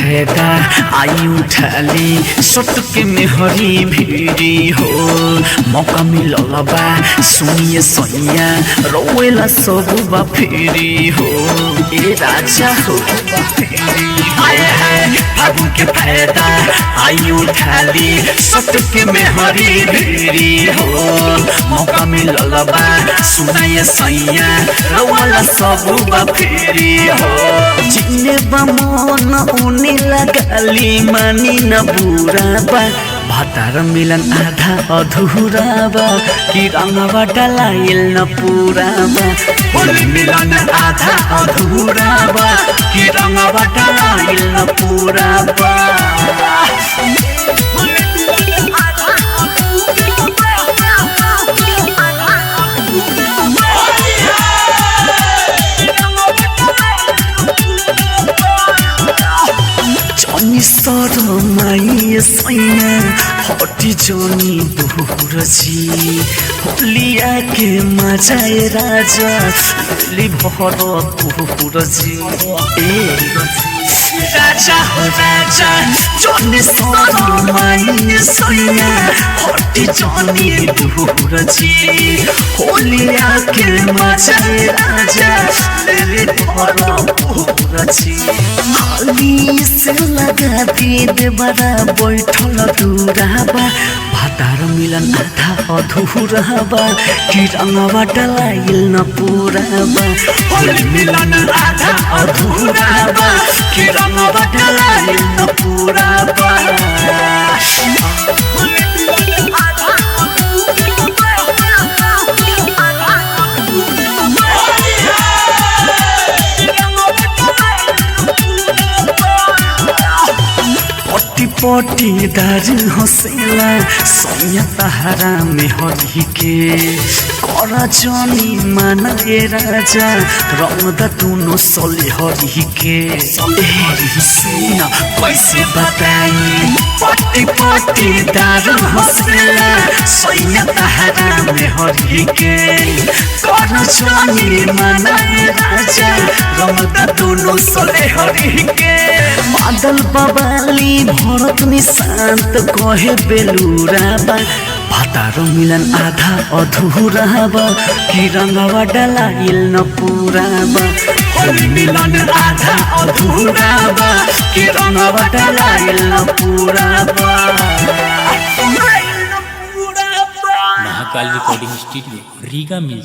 फायदा आई उठाली सटके में हरी भिड़ी हो मौका मिलल बा सुनिए सैया रोवेला सब बा फेरी हो ए राजा हो आए है फागुन के फायदा आई उठाली सटके में हरी भिड़ी हो मौका मिलल बा सुनाए सैया रोवेला सब बा फेरी हो जिने बा मन उने लगाली मानी न बुरा बा भातार मिलन आधा अधूरा बा कि रंगवा डलाइल न पूरा बा होली मिलन आधा अधूरा बा कि रंगवा डलाइल न पूरा बा माई सैया हटी जनी बुरजी होलिया के मजाए राजा ली भर बुरजी राजा हो राजा जनी माई सैया हटी जनी बुरजी होलिया के मजाए राजा ली भर बुरजी हाली से लगा दे बड़ा बैठल दूराबा भातार मिलन आधा अधूरा बा कि रंगवा डलाइल न पूरा बा होली मिलन आधा अधूरा बा कि रंगवा डलाइल न पूरा बा पटीदार हंसेला सैया तहारा में हरी के कर जनी माना ए राजा रंग दुनो सले हरी के सुना कैसे बताई पटीदार हंसेला सैया तहारा में हरी के कर जनी माना ए राजा रंग दुनो सले हरी के बादल बबाली भरत निशांत कहे बेलूरा बा भातार मिलन आधा अधूरा बा कि रंगवा डलाइल न पूरा बा होली मिलन आधा अधूरा बा कि रंगवा डलाइल न पूरा बा महाकाल रिकॉर्डिंग स्टूडियो रीगा मिल